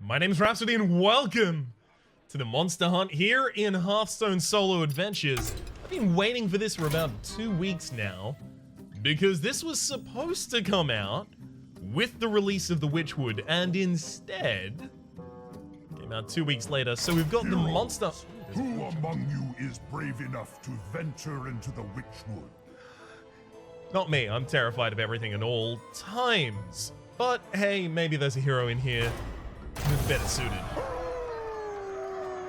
My name's Rhapsody and welcome to the Monster Hunt here in Hearthstone Solo Adventures. I've been waiting for this for about 2 weeks now because this was supposed to come out with the release of the Witchwood and instead came out 2 weeks later. So we've got the Monster... Who among you is brave enough to venture into the Witchwood? Not me, I'm terrified of everything at all times. But hey, maybe there's a hero in here who's better suited.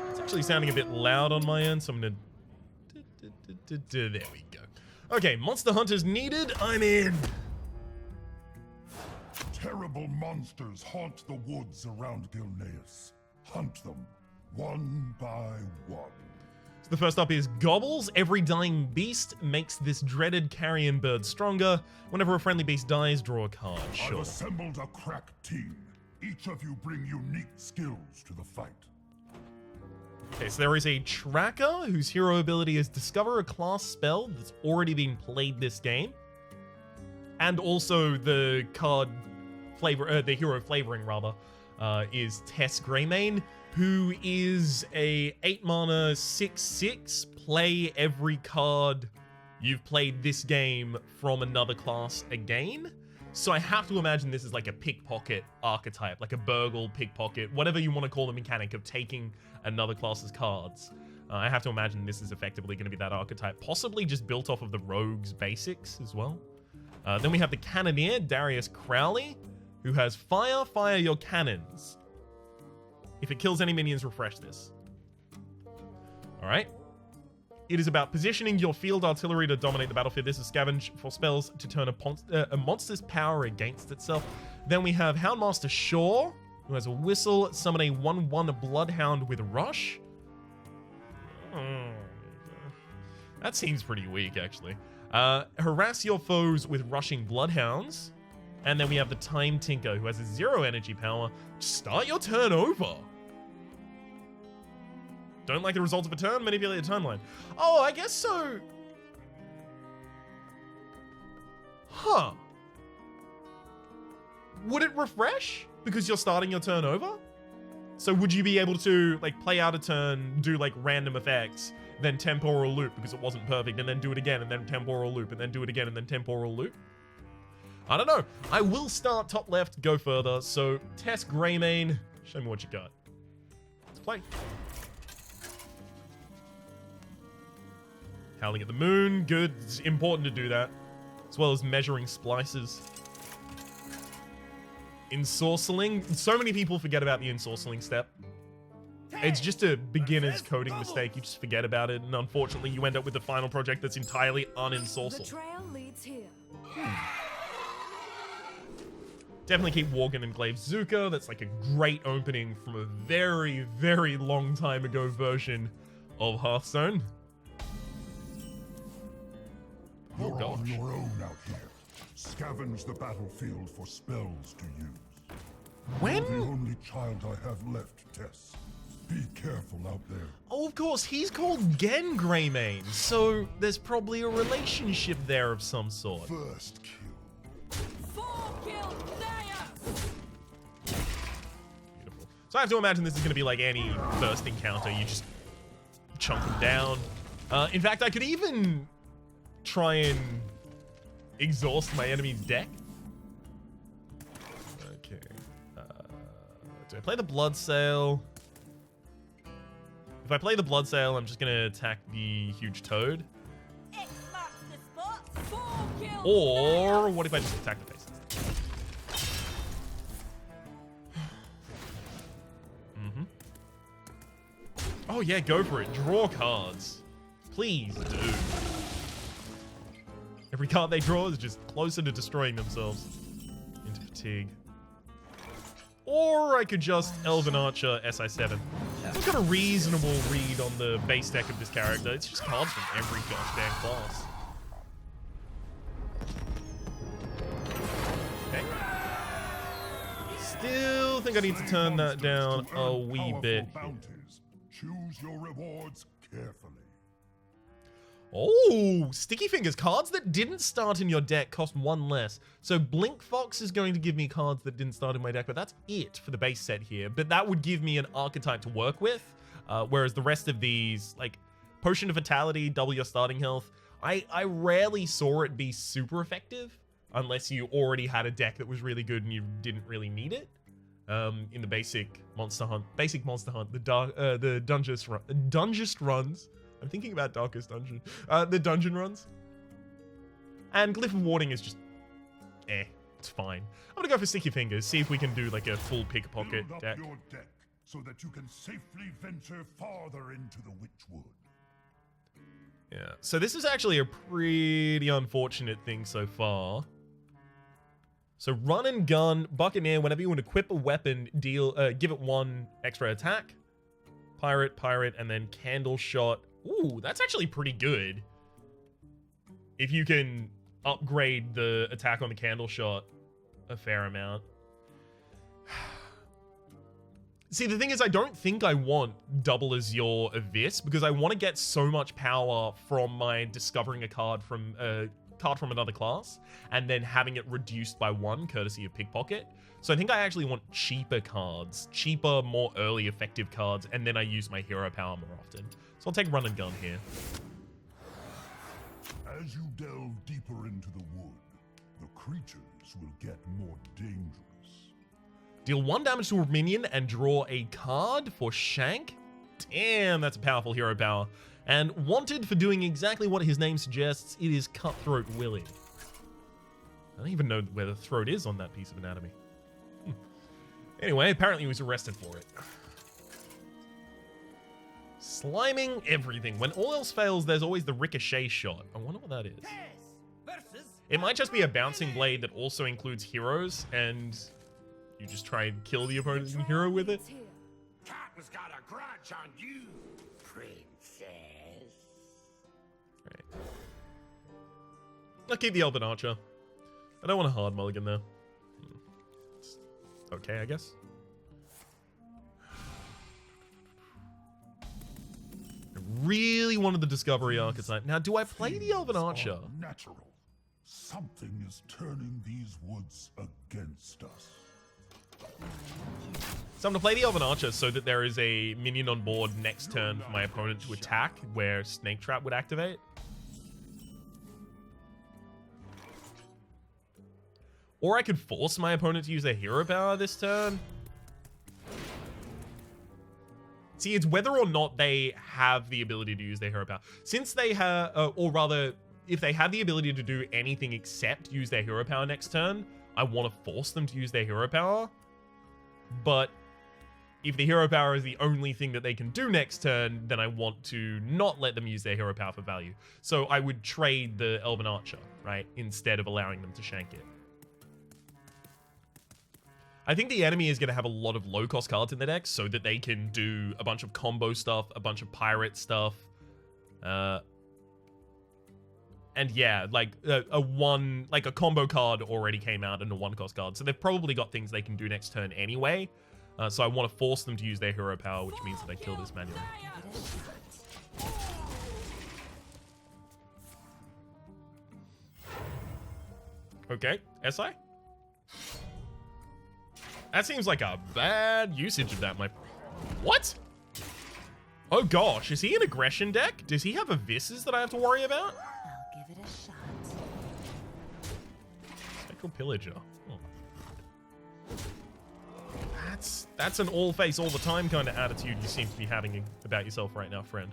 It's actually sounding a bit loud on my end, so I'm gonna... There we go. Okay, Monster Hunters needed, I'm in. Terrible monsters haunt the woods around Gilneas. Hunt them, one by one. So the first up is Gobbles. Every dying beast makes this dreaded carrion bird stronger. Whenever a friendly beast dies, draw a card. Sure. I've assembled a crack team. Each of you bring unique skills to the fight. Okay, so there is a Tracker whose hero ability is Discover a class spell that's already been played this game. And also the card flavor, the hero flavoring rather, is Tess Greymane, who is a 8 mana 6/6. Play every card you've played this game from another class again. So I have to imagine this is like a pickpocket archetype, like a burgle, pickpocket, whatever you want to call the mechanic of taking another class's cards. I have to imagine this is effectively going to be that archetype, possibly just built off of the rogue's basics as well. Then we have the Cannoneer Darius Crowley, who has fire your cannons. If it kills any minions, refresh this. Alright. It is about positioning your field artillery to dominate the battlefield. This is scavenge for spells to turn a monster's power against itself. Then we have Houndmaster Shaw, who has a whistle, summon a 1/1 Bloodhound with Rush. That seems pretty weak, actually. Harass your foes with rushing Bloodhounds. And then we have the Time-Tinker, who has a 0 energy power. Start your turn over. Don't like the result of a turn? Manipulate the timeline. Oh, I guess so. Huh. Would it refresh? Because you're starting your turn over? So would you be able to, like, play out a turn, do, like, random effects, then temporal loop because it wasn't perfect, and then do it again, and then temporal loop, and then do it again, and then temporal loop? I don't know. I will start top left, go further. So, Tess Greymane, show me what you got. Let's play. Howling at the Moon, good. It's important to do that. As well as measuring splices. Ensorceling. So many people forget about the ensorceling step. It's just a beginner's coding mistake. You just forget about it, and unfortunately, you end up with the final project that's entirely unensorcelled. The trail leads here. Definitely keep Worgen and Glaive Zuka. That's like a great opening from a very, very long time ago version of Hearthstone. You're on your own out here. Scavenge the battlefield for spells to use. When? You're the only child I have left, Tess. Be careful out there. Oh, of course, he's called Gen Greymane, so there's probably a relationship there of some sort. First kill. 4 kills there. Beautiful. So I have to imagine this is going to be like any first encounter. You just chunk them down. In fact, I could even try and exhaust my enemy's deck. Okay. Do I play the Blood Sail? If I play the Blood Sail, I'm just going to attack the huge toad. X marks the spot. 4 kills Or there. what if I just attack the face? Oh yeah, go for it. Draw cards. Please do. Every card they draw is just closer to destroying themselves. Into fatigue. Or I could just Elven Archer SI7. I've got a reasonable read on the base deck of this character. It's just cards from every gosh dang class. Okay. Still think I need to turn that down a wee bit. Bounties. Choose your rewards carefully. Oh, Sticky Fingers. Cards that didn't start in your deck cost 1 less. So Blink Fox is going to give me cards that didn't start in my deck, but that's it for the base set here. But that would give me an archetype to work with, whereas the rest of these, like Potion of Vitality, double your starting health, I rarely saw it be super effective unless you already had a deck that was really good and you didn't really need it. In the basic Monster Hunt, the Dungeist runs. I'm thinking about Darkest Dungeon. The dungeon runs. And Glyph of Warding is just, it's fine. I'm gonna go for Sticky Fingers, see if we can do like a full Pickpocket Build up deck. your deck so that you can safely venture farther into the Witchwood. Yeah, so this is actually a pretty unfortunate thing so far. So run and gun, Buccaneer, whenever you want to equip a weapon, give it 1 extra attack. Pirate, and then Candle Shot. Ooh, that's actually pretty good. If you can upgrade the attack on the Candle Shot a fair amount. See, the thing is, I don't think I want Double Azure of this, because I want to get so much power from my discovering a card from another class, and then having it reduced by 1, courtesy of Pickpocket. So I think I actually want cheaper cards, cheaper, more early effective cards, and then I use my hero power more often. So I'll take Run and Gun here. As you delve deeper into the wood, the creatures will get more dangerous. Deal 1 damage to a minion and draw a card for Shank. Damn, that's a powerful hero power. And wanted for doing exactly what his name suggests, it is Cutthroat Willie. I don't even know where the throat is on that piece of anatomy. Anyway, apparently he was arrested for it. Sliming everything. When all else fails, there's always the Ricochet Shot. I wonder what that is. It might just be a Bouncing Blade that also includes heroes, and you just try and kill the opposing hero with it. Cotton's got a grudge on you, princess. Right. I'll keep the Elven Archer. I don't want a hard mulligan there. It's okay, I guess. I really wanted the Discovery Archetype. Now, do I play the Elven Archer? Natural. Something is turning these woods against us. So I'm going to play the Elven Archer so that there is a minion on board next turn for my opponent to attack, where Snake Trap would activate. Or I could force my opponent to use their hero power this turn. See, it's whether or not they have the ability to use their hero power. Since they have, or rather, if they have the ability to do anything except use their hero power next turn, I want to force them to use their hero power. But if the hero power is the only thing that they can do next turn, then I want to not let them use their hero power for value. So I would trade the Elven Archer, right, instead of allowing them to shank it. I think the enemy is going to have a lot of low-cost cards in their deck so that they can do a bunch of combo stuff, a bunch of pirate stuff. And yeah, like a combo card already came out and a 1-cost card. So they've probably got things they can do next turn anyway. So I want to force them to use their hero power, which means that they kill this manually. Okay, SI? That seems like a bad usage of that, What? Oh gosh, is he an aggression deck? Does he have Abysses that I have to worry about? I'll give it a shot. Spectral Pillager. Oh. That's an all-face, all-the-time kind of attitude you seem to be having about yourself right now, friend.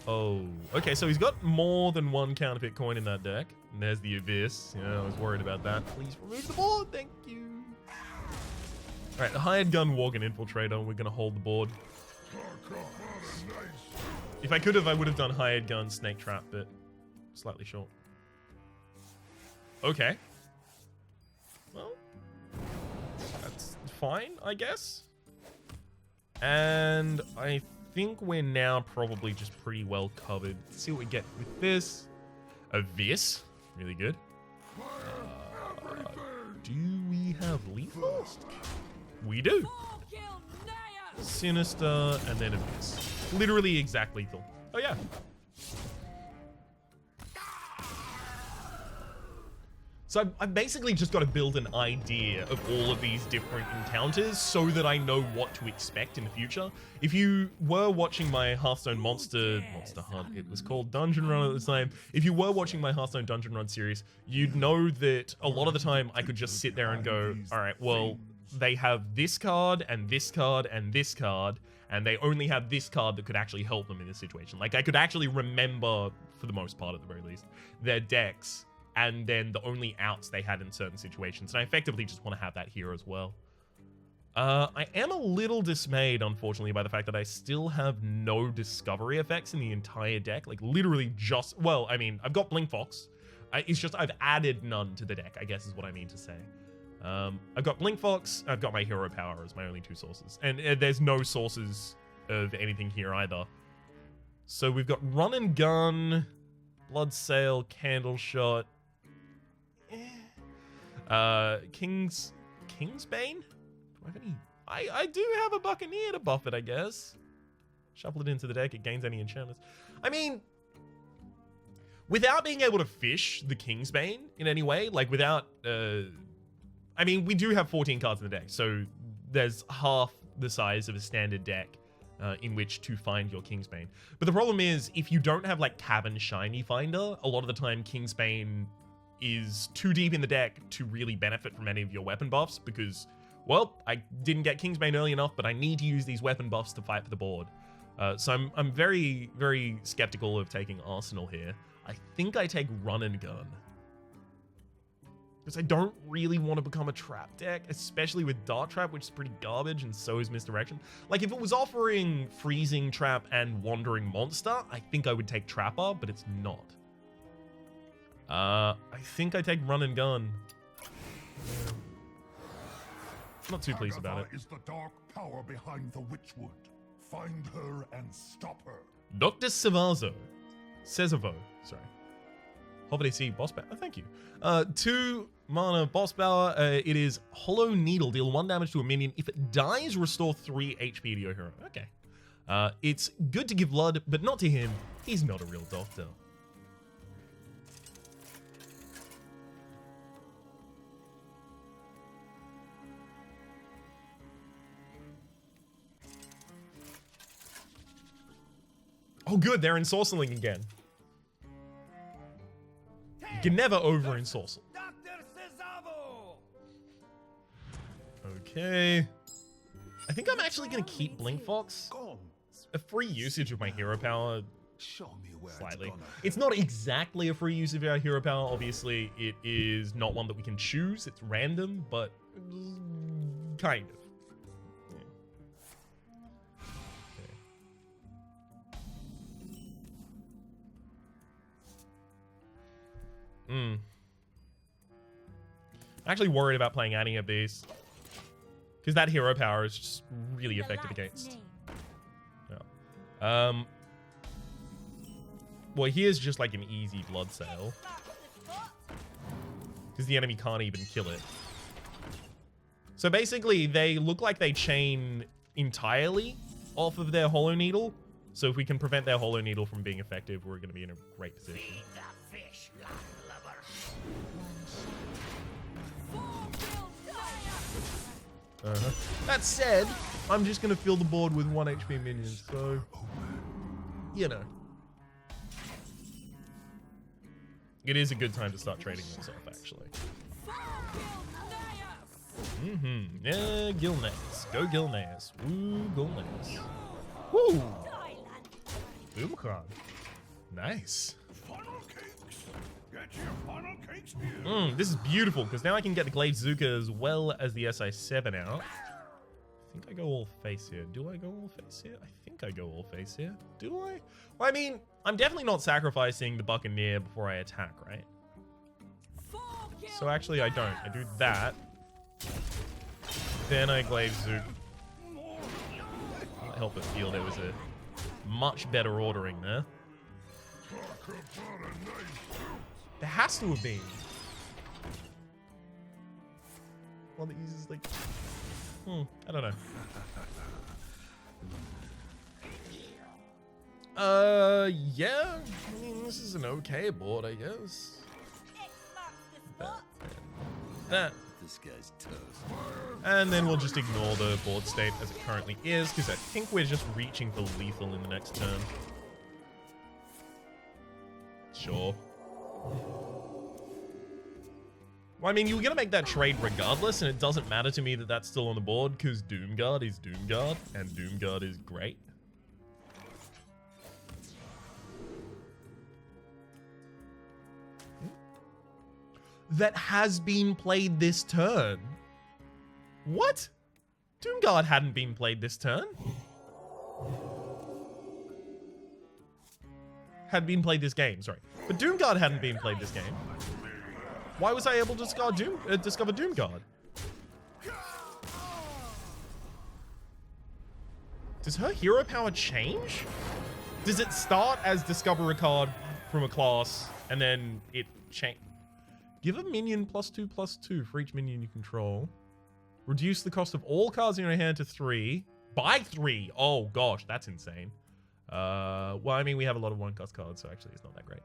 Oh, okay, so he's got more than 1 counterfeit coin in that deck. And there's the Abyss. Yeah, I was worried about that. Please remove the board, thank you. Alright, the Hired Gun, Worgen Infiltrator. We're going to hold the board. If I could have, I would have done Hired Gun, Snake Trap, but slightly short. Okay. Well, that's fine, I guess. And I think we're now probably just pretty well covered. Let's see what we get with this. Abyss. Really good. Do we have lethal? We do. Sinister, and then Abyss. Literally exact lethal. Oh yeah. So I've basically just got to build an idea of all of these different encounters so that I know what to expect in the future. If you were watching my Hearthstone Monster Hunt, it was called Dungeon Run at the time. If you were watching my Hearthstone Dungeon Run series, you'd know that a lot of the time I could just sit there and go, all right, well, they have this card and this card and this card, and they only have this card that could actually help them in this situation. Like, I could actually remember, for the most part at the very least, their decks, and then the only outs they had in certain situations. And I effectively just want to have that here as well. I am a little dismayed, unfortunately, by the fact that I still have no discovery effects in the entire deck. Like, literally just... Well, I mean, I've got Blink Fox. It's just I've added none to the deck, I guess is what I mean to say. I've got Blink Fox, I've got my Hero Power as my only two sources. And there's no sources of anything here either. So we've got Run and Gun, Blood Sail, Candle Shot... Kingsbane? Do I have any? I do have a Buccaneer to buff it, I guess. Shuffle it into the deck, it gains any enchantments. I mean, without being able to fish the Kingsbane in any way, like without, I mean, we do have 14 cards in the deck, so there's half the size of a standard deck in which to find your Kingsbane. But the problem is, if you don't have like Cavern Shiny Finder, a lot of the time Kingsbane is too deep in the deck to really benefit from any of your weapon buffs because, well, I didn't get Kingsbane early enough, but I need to use these weapon buffs to fight for the board. So I'm very, very skeptical of taking Arsenal here. I think I take Run and Gun. Because I don't really want to become a trap deck, especially with Dark Trap, which is pretty garbage, and so is Misdirection. Like, if it was offering Freezing Trap and Wandering Monster, I think I would take Trapper, but it's not. I think I take Run and Gun. Not too pleased about it. Is the dark power behind the Witchwood. Find her and stop her. Dr. Cevazo. Sorry. Hopefully see boss power. Oh, thank you. 2 mana boss power. It is Hollow Needle. Deal 1 damage to a minion. If it dies, restore 3 HP to your hero. Okay. It's good to give blood, but not to him. He's not a real doctor. Oh, good, they're ensorceling again. You can never over-ensorcel. Okay. I think I'm actually going to keep Blink Fox. A free usage of my hero power, slightly. It's not exactly a free use of our hero power. Obviously, it is not one that we can choose. It's random, but kind of. I'm actually worried about playing any of these. Because that hero power is just really effective against. Yeah. Well, here's just like an easy blood sale. Because the enemy can't even kill it. So basically, they look like they chain entirely off of their Hollow Needle. So if we can prevent their Hollow Needle from being effective, we're going to be in a great position. That said, I'm just going to fill the board with 1 HP minions, so, you know. It is a good time to start trading those off, actually. Yeah, Gilneas. Go Gilneas. Woo, Gilneas. Woo! Boomcron. Nice. This is beautiful, because now I can get the Glaive Zuka as well as the SI7 out. I think I go all face here. Do I go all face here? I think I go all face here. Do I? Well, I mean, I'm definitely not sacrificing the Buccaneer before I attack, right? So actually, I don't. I do that. Then I Glaive Zuka. Can't help but feel there was a much better ordering there. There has to have been one that uses like, I don't know. Yeah. I mean, this is an okay board, I guess. that. This guy's toast. And then we'll just ignore the board state as it currently is, because I think we're just reaching for lethal in the next turn. Sure. Well, I mean, you were going to make that trade regardless, and it doesn't matter to me that that's still on the board, because Doomguard is Doomguard, and Doomguard is great. That has been played this turn. What? Doomguard hadn't been played this turn? Had been played this game, sorry. But Doomguard hadn't been played this game. Why was I able to discover Doomguard? Does her hero power change? Does it start as discover a card from a class and then it change? Give a minion +2/+2 for each minion you control. Reduce the cost of all cards in your hand to 3. By 3! Oh gosh, that's insane. Well, I mean, we have a lot of 1-cost cards, so actually it's not that great.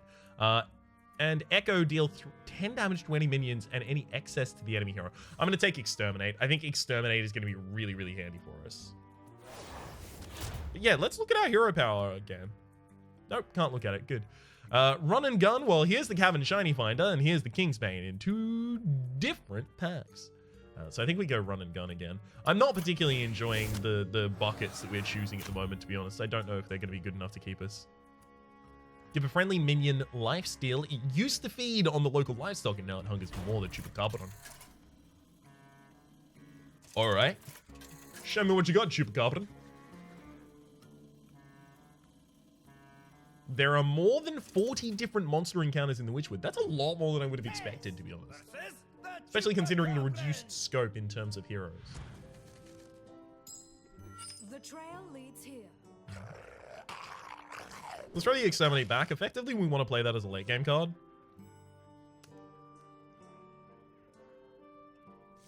And Echo deal 10 damage to any minions and any excess to the enemy hero. I'm going to take Exterminate. I think Exterminate is going to be really, really handy for us. But yeah, let's look at our hero power again. Nope, can't look at it. Good. Run and gun. Well, here's the Cavern Shiny Finder, and here's the Kingsbane in 2 different packs. So I think we go run and gun again. I'm not particularly enjoying the buckets that we're choosing at the moment, to be honest. I don't know if they're going to be good enough to keep us. Give a friendly minion lifesteal. It used to feed on the local livestock, and now it hungers for more than Chupacabron. Alright. Show me what you got, Chupacabron. There are more than 40 different monster encounters in the Witchwood. That's a lot more than I would have expected, to be honest. Especially considering the reduced scope in terms of heroes. The trail leads here. Let's throw the Exterminate back. Effectively, we want to play that as a late game card.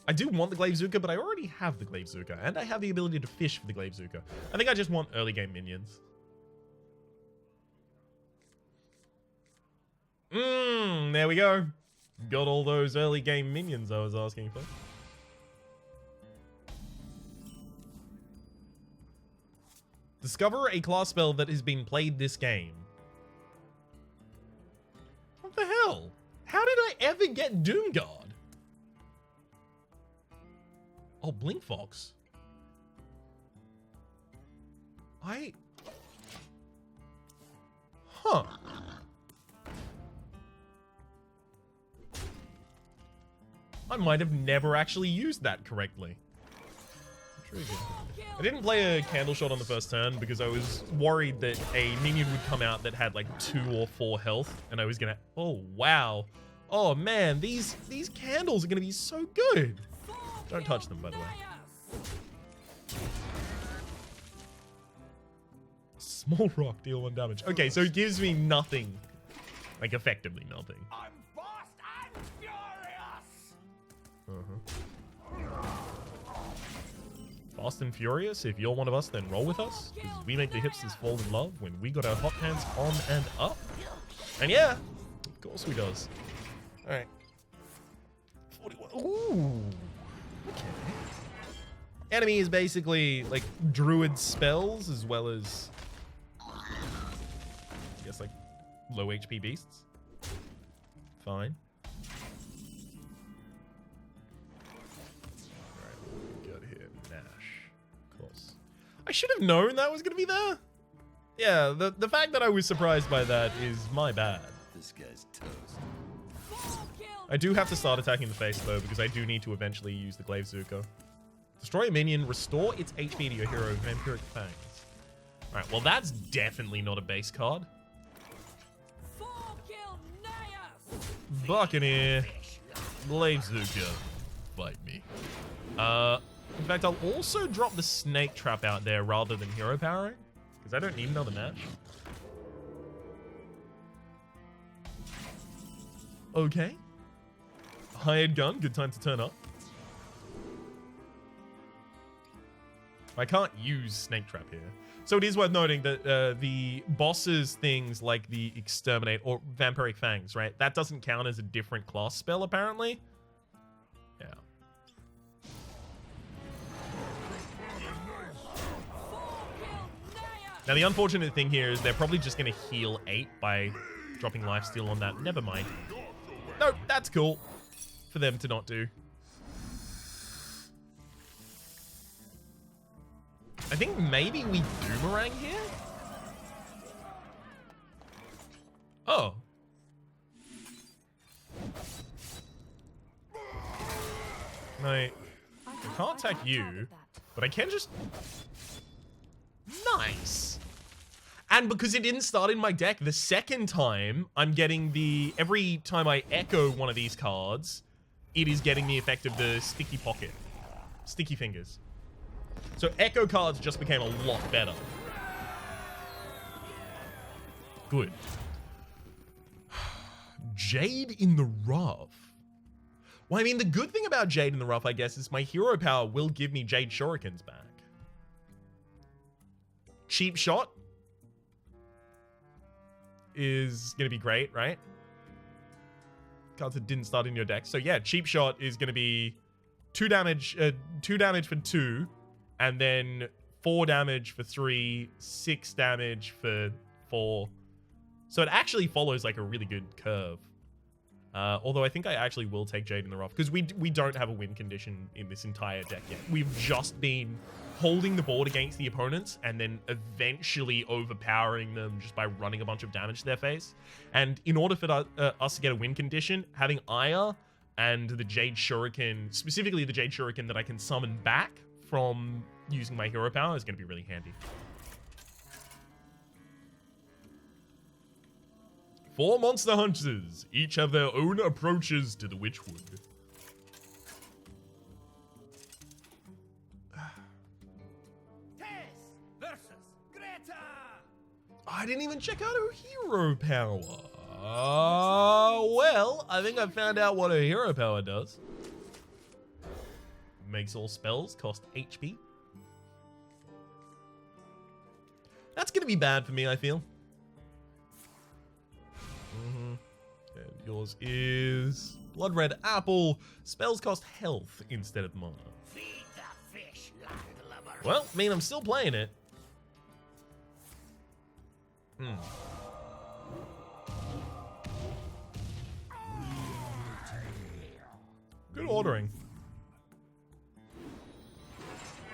I do want the Glavezuka, but I already have the Glavezuka, and I have the ability to fish for the Glavezuka. I think I just want early game minions. There we go. Got all those early game minions I was asking for. Discover a class spell that has been played this game. What the hell? How did I ever get Doomguard? Oh, Blink Fox. Huh. I might have never actually used that correctly. I didn't play a Candle Shot on the first turn because I was worried that a minion would come out that had like 2 or 4 health, and I was gonna... Oh, wow. Oh, man, these candles are gonna be so good. Don't touch them, by the way. Small rock, deal 1 damage. Okay, so it gives me nothing. Like, effectively nothing. I'm fast and furious! Fast and Furious, if you're one of us, then roll with us. Because we make the hipsters fall in love when we got our hot hands on and up. And yeah, of course we does. Alright. 41. Ooh. Okay. Enemy is basically like druid spells as well as, I guess, like low HP beasts. Fine. I should have known that was going to be there. Yeah, the fact that I was surprised by that is my bad. This guy's toast. I do have to start attacking the face, though, because I do need to eventually use the Glavezuka. Destroy a minion, restore its HP to your hero, Vampiric Fangs. Alright, well, that's definitely not a base card. Buccaneer. Glavezuka. Fight me. In fact, I'll also drop the Snake Trap out there rather than Hero Powering, because I don't need another match. Okay. Hired gun, good time to turn up. I can't use Snake Trap here. So it is worth noting that the boss's things like the Exterminate or Vampiric Fangs, right? That doesn't count as a different class spell, apparently. Now, the unfortunate thing here is they're probably just going to heal 8 by dropping lifesteal on that. Never mind. No, that's cool for them to not do. I think maybe we boomerang here? Oh. No, I can't attack you, but I can just... Nice. And because it didn't start in my deck, the second time I'm getting the... Every time I echo one of these cards, it is getting the effect of the Sticky Pocket. Sticky Fingers. So echo cards just became a lot better. Good. Jade in the Rough. Well, I mean, the good thing about Jade in the Rough, I guess, is my hero power will give me Jade Shurikens back. Cheap Shot is going to be great, right? Cards that didn't start in your deck. So yeah, Cheap Shot is going to be 2 damage for 2, and then 4 damage for 3, 6 damage for 4. So it actually follows like a really good curve. Although I think I actually will take Jade in the Rough because we don't have a win condition in this entire deck yet. We've just been holding the board against the opponents and then eventually overpowering them just by running a bunch of damage to their face. And in order for us to get a win condition, having Aya and the Jade Shuriken, specifically the Jade Shuriken that I can summon back from using my hero power, is going to be really handy. 4 monster hunters, each have their own approaches to the Witchwood. Tess versus Greta. I didn't even check out her hero power. Well, I think I found out what her hero power does. Makes all spells cost HP. That's gonna be bad for me, I feel. And yours is Blood Red Apple. Spells cost health instead of mana. Feed the fish, landlubber. Well, I mean, I'm still playing it. Good ordering.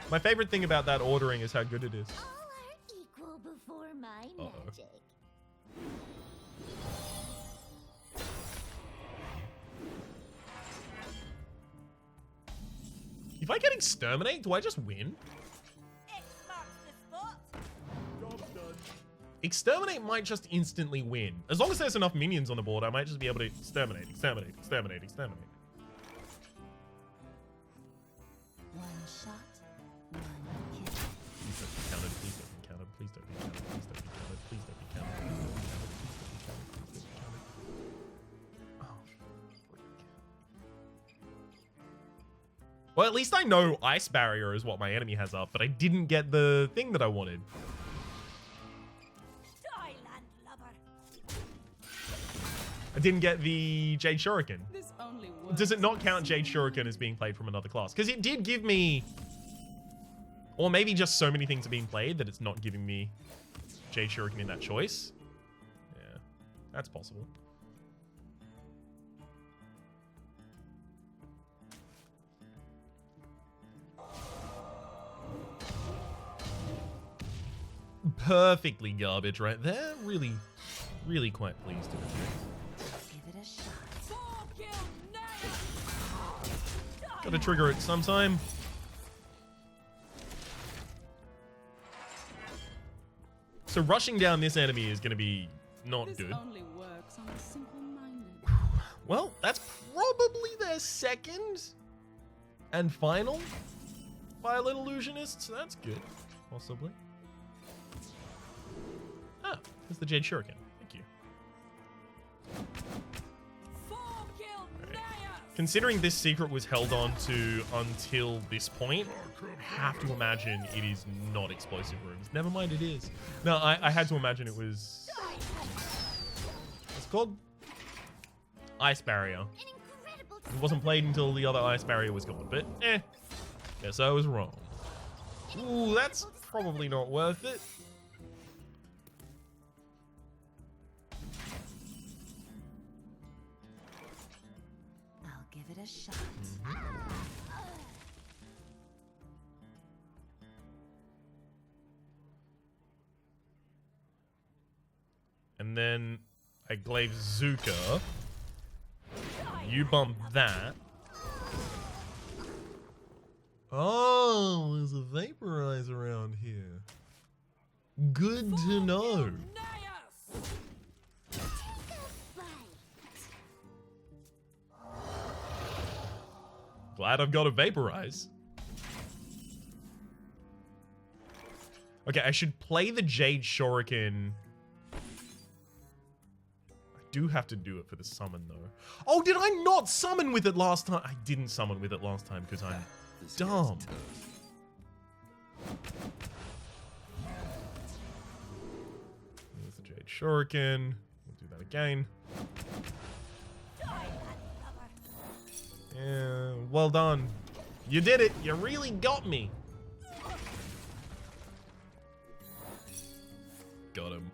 My favorite thing about that ordering is how good it is. All are equal before my magic. If I get Exterminate, do I just win? X marks the spot. Exterminate might just instantly win. As long as there's enough minions on the board, I might just be able to exterminate, exterminate, exterminate, exterminate. One shot, one kill. Please don't be counted, please don't be counted, please don't be counted, please don't be counted, please don't be counted, please don't be counted, please don't be counted, please don't be counted. Oh, freak. Well, at least I know Ice Barrier is what my enemy has up, but I didn't get the thing that I wanted. Die, landlubber. I didn't get the Jade Shuriken. This only works. Does it not count Jade Shuriken as being played from another class? Because it did give me... Or maybe just so many things are being played that it's not giving me Jade Shuriken in that choice. Yeah, that's possible. Perfectly garbage right there. Really, really quite pleased with it. Give it a shot. 4 kill nails. Gotta trigger it sometime. So rushing down this enemy is gonna be not This good. only works on the simple-minded. Well, that's probably their second and final Violet Illusionist, so that's good, possibly. Ah, there's the Jade Shuriken. Thank you. 4 kill nails. Considering this secret was held on to until this point, I have to imagine it is not explosive rooms. Never mind, it is. No, I had to imagine it was... What's it called? Ice Barrier. An incredible It wasn't played until the other Ice Barrier was gone, but guess I was wrong. Ooh, that's probably not worth it. a shot. And then I glaive Zuka. You bump that. Oh, there's a vaporize around here. Good to know. Nails! Glad I've got a vaporize. Okay, I should play the Jade Shuriken. I do have to do it for the summon, though. Oh, did I not summon with it last time? I didn't summon with it last time because I'm This dumb. guy's toast. There's the Jade Shuriken. We'll do that again. Yeah, well done. You did it. You really got me. Got him.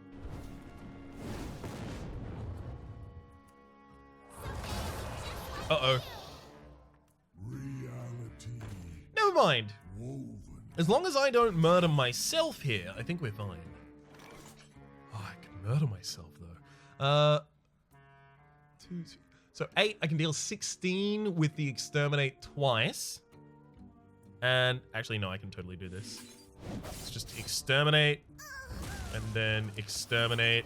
Uh-oh. Reality Never mind. woven. As long as I don't murder myself here, I think we're fine. Oh, I can murder myself, though. 2, 2. So 8, I can deal 16 with the Exterminate twice. And actually, no, I can totally do this. It's just Exterminate. And then Exterminate.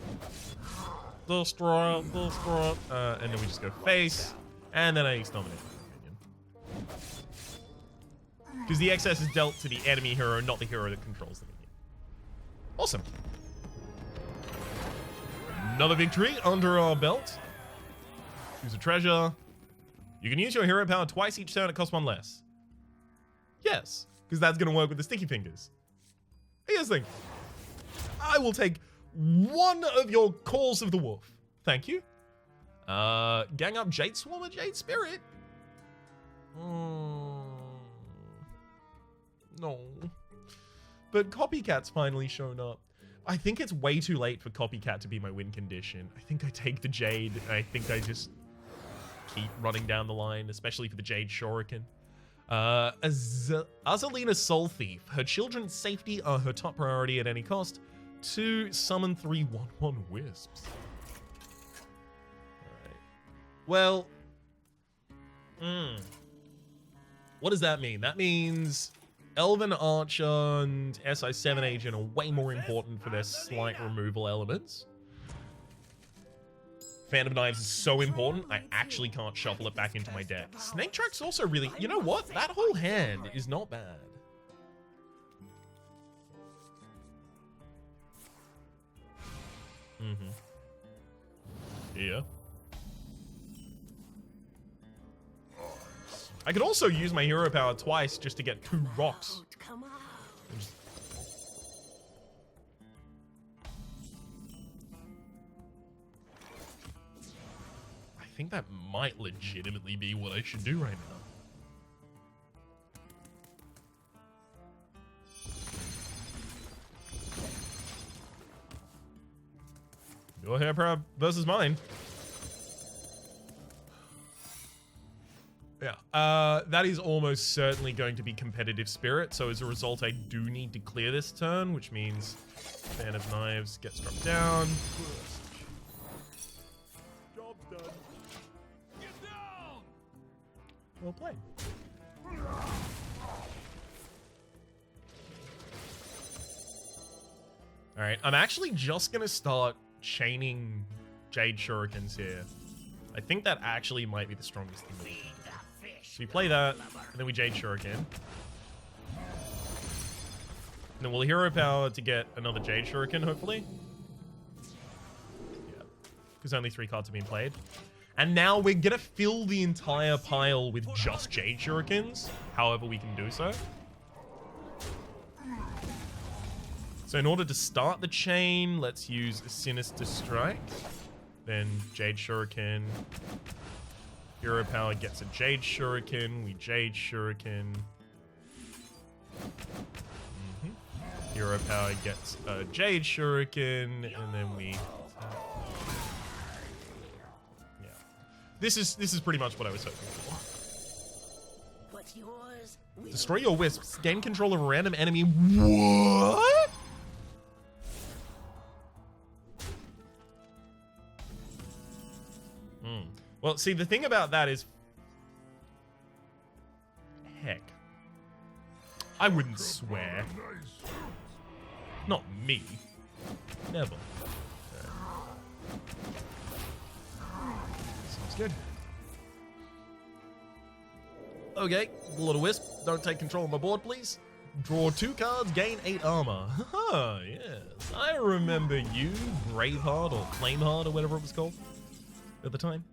Destroy, destroy. And then we just go face. And then I Exterminate. Because the excess is dealt to the enemy hero, not the hero that controls the minion. Awesome. Another victory under our belt. Choose a treasure. You can use your hero power twice each turn. It costs 1 less. Yes, because that's going to work with the sticky fingers. Here's the thing. I will take one of your calls of the wolf. Thank you. Gang up Jade Swarmer, Jade Spirit. No. But Copycat's finally shown up. I think it's way too late for Copycat to be my win condition. I think I take the Jade, and I think I just keep running down the line, especially for the Jade Shuriken. Azalina Soul Thief. Her children's safety are her top priority at any cost. 2, summon 3 1/1 wisps. Alright. Well. What does that mean? That means Elven Archer and SI7 Agent are way more important for their slight removal elements. Fan of Knives is so important, I actually can't shuffle it back into my deck. Snake Track's also really... You know what? That whole hand is not bad. Yeah. I could also use my hero power twice just to get 2 rocks. Come on. I think that might legitimately be what I should do right now. Your hair power versus mine. Yeah, that is almost certainly going to be competitive spirit, so as a result I do need to clear this turn, which means Fan of Knives gets dropped down. Job's done. Get down! Well played. Alright, I'm actually just gonna start chaining Jade Shurikens here. I think that actually might be the strongest thing we can do. So we play that, and then we Jade Shuriken. And then we'll hero power to get another Jade Shuriken, hopefully. Yeah. Because only 3 cards have been played. And now we're gonna fill the entire pile with just Jade Shurikens, however we can do so. So in order to start the chain, let's use a Sinister Strike. Then Jade Shuriken. Hero power gets a Jade Shuriken. We Jade Shuriken. Hero power gets a Jade Shuriken, and then we. Yeah, this is pretty much what I was hoping for. Destroy your wisps. Gain control of a random enemy. What? Well, see, the thing about that is... Heck. I wouldn't swear. Not me. Never. Sounds good. Okay, Lord of Wisp, don't take control of my board, please. Draw 2 cards, gain 8 armor. Haha, yes. I remember you, Braveheart or Flameheart or whatever it was called at the time.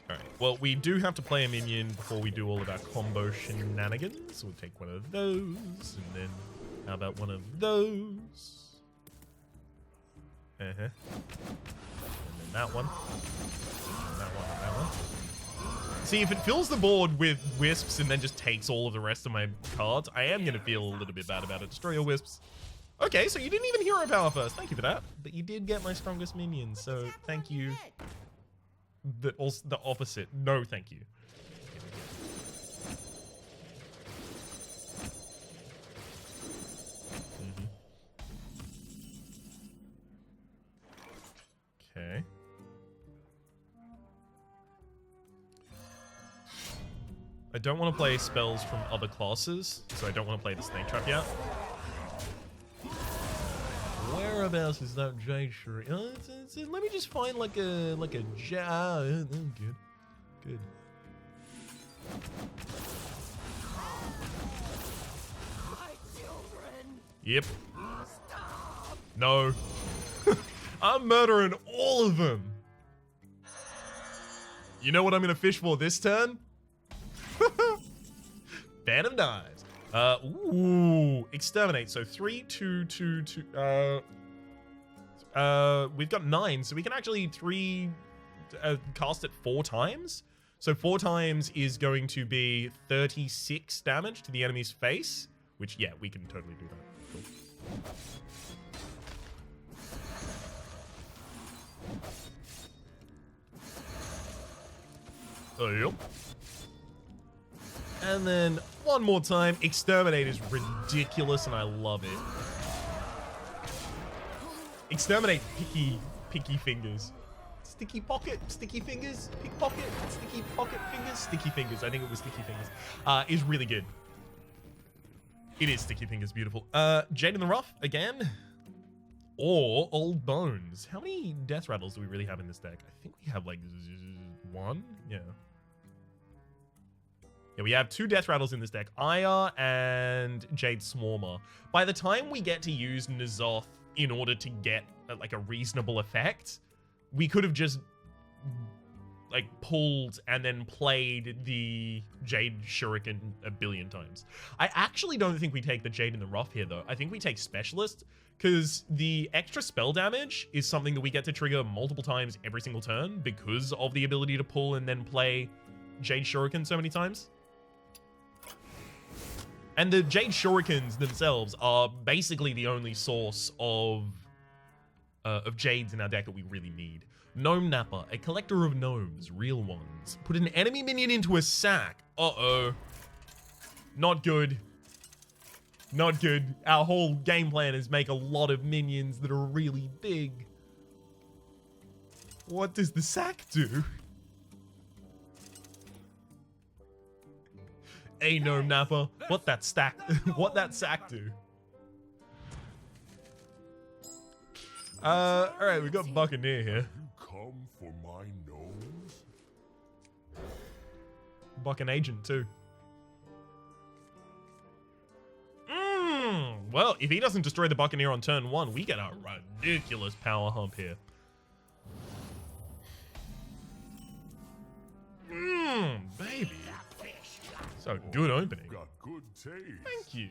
Alright, well, we do have to play a minion before we do all of our combo shenanigans. So we'll take one of those, and then how about one of those? And then that one. And that one, and that one. See, if it fills the board with wisps and then just takes all of the rest of my cards, I am going to feel a little bit bad about it. Destroy your wisps. Okay, so you didn't even hero power first. Thank you for that. But you did get my strongest minion, so thank you. The opposite. No, thank you. Okay. I don't want to play spells from other classes, so I don't want to play the Snake Trap yet. Whereabouts is that Jade Shuri? Let me just find like a good. Good. Yep. No. I'm murdering all of them. You know what I'm gonna fish for this turn? Band of Knives. Ooh, exterminate. So 3, 2, 2, 2. We've got 9, so we can actually cast it 4 times. So 4 times is going to be 36 damage to the enemy's face, which, yeah, we can totally do that. Cool. Oh, yep. And then one more time. Exterminate is ridiculous, and I love it. Exterminate picky fingers. Sticky pocket, sticky fingers, pickpocket, sticky pocket fingers, sticky fingers. I think it was sticky fingers. Is really good. It is sticky fingers, beautiful. Jade in the Rough again, or Old Bones. How many death rattles do we really have in this deck? I think we have like 1. Yeah. Yeah, we have 2 death rattles in this deck, Aya and Jade Swarmer. By the time we get to use N'Zoth in order to get like a reasonable effect, we could have just like pulled and then played the Jade Shuriken a billion times. I actually don't think we take the Jade in the Rough here though. I think we take Specialist, because the extra spell damage is something that we get to trigger multiple times every single turn because of the ability to pull and then play Jade Shuriken so many times. And the Jade Shurikens themselves are basically the only source of Jades in our deck that we really need. Gnome Napper, a collector of gnomes, real ones. Put an enemy minion into a sack. Uh-oh. Not good. Not good. Our whole game plan is make a lot of minions that are really big. What does the sack do? Hey, Gnome Napper, what that sack do? Alright, we got Buccaneer here. You come for my nose? Buck an agent too. Well, if he doesn't destroy the Buccaneer on turn 1, we get a ridiculous power hump here. Baby. So good opening. Got good taste. Thank you.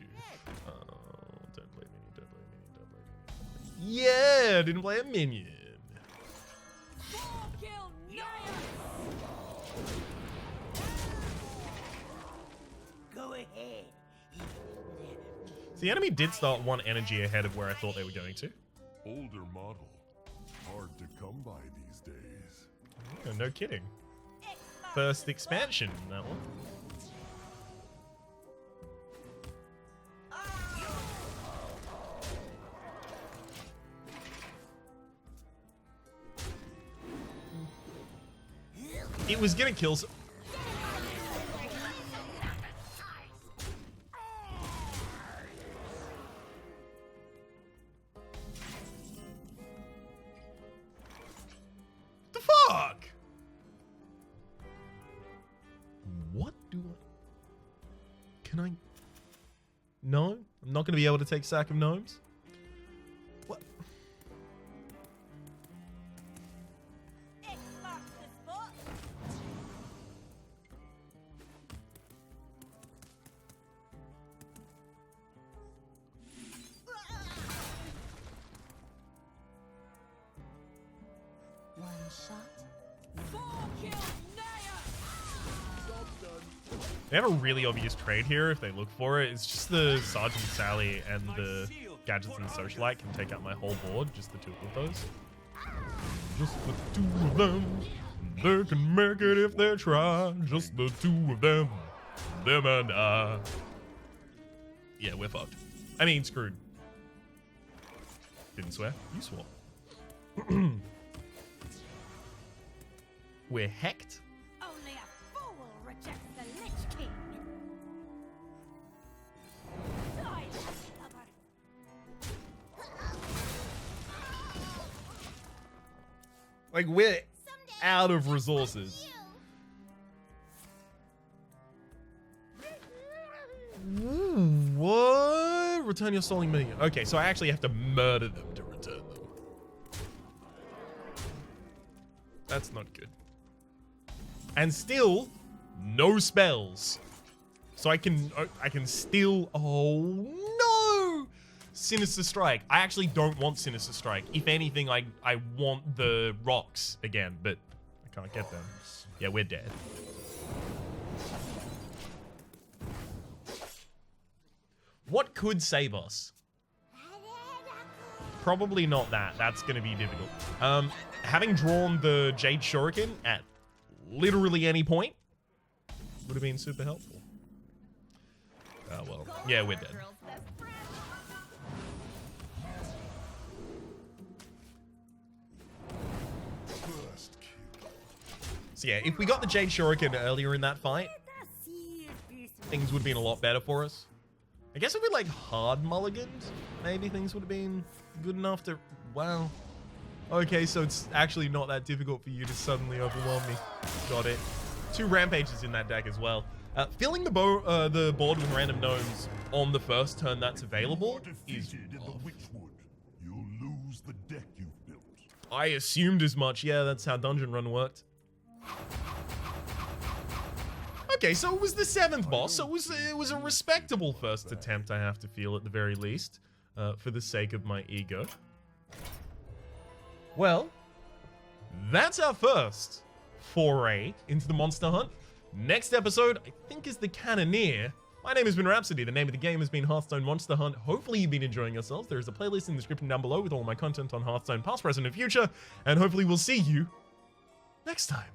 Don't play minion, don't play minion, don't play minion. Yeah, didn't play a minion. Go ahead. So the enemy did start 1 energy ahead of where I thought they were going to. Older model. Hard to come by these days. Oh, no kidding. First expansion, that one. It was gonna kill some... The fuck? What do I... Can I... No? I'm not gonna be able to take Sack of Gnomes? What? X marks the spot. One shot. 4 kills, Naya. They have a really obvious trade here if they look for it. It's just the Sergeant Sally and the Gadgets and the Socialite can take out my whole board, just the two of those. Just the two of them. They can make it if they try. Just the two of them. Them and I. Yeah, we're fucked. I mean, screwed. Didn't swear. You swore. We're hecked. Only a fool rejects the Lich King. Die, lover. Like, we're out of resources. Ooh, what? Return your stolen minion. Okay, so I actually have to murder them to return them. That's not good. And still, no spells. So I can still... Oh, no! Sinister Strike. I actually don't want Sinister Strike. If anything, I want the rocks again, but I can't get them. Yeah, we're dead. What could save us? Probably not that. That's going to be difficult. Having drawn the Jade Shuriken at literally any point would have been super helpful. Oh, well. Yeah, we're dead. First kill. So yeah, if we got the Jade Shuriken earlier in that fight, things would have been a lot better for us. I guess if we like hard mulliganed, maybe things would have been good enough to... Wow. Okay, so it's actually not that difficult for you to suddenly overwhelm me. Got it. 2 Rampages in that deck as well. Filling the board with random gnomes on the first turn that's available is Defeated in the rough. Witchwood. You'll lose the deck you've built. I assumed as much. Yeah, that's how Dungeon Run worked. Okay, so it was the 7th boss, so it was a respectable first attempt, I have to feel, at the very least, for the sake of my ego. Well, that's our first foray into the monster hunt. Next episode, I think, is the Cannoneer. My name has been Rhapsody. The name of the game has been Hearthstone Monster Hunt. Hopefully you've been enjoying yourselves. There is a playlist in the description down below with all my content on Hearthstone, past, present, and future. And hopefully we'll see you next time.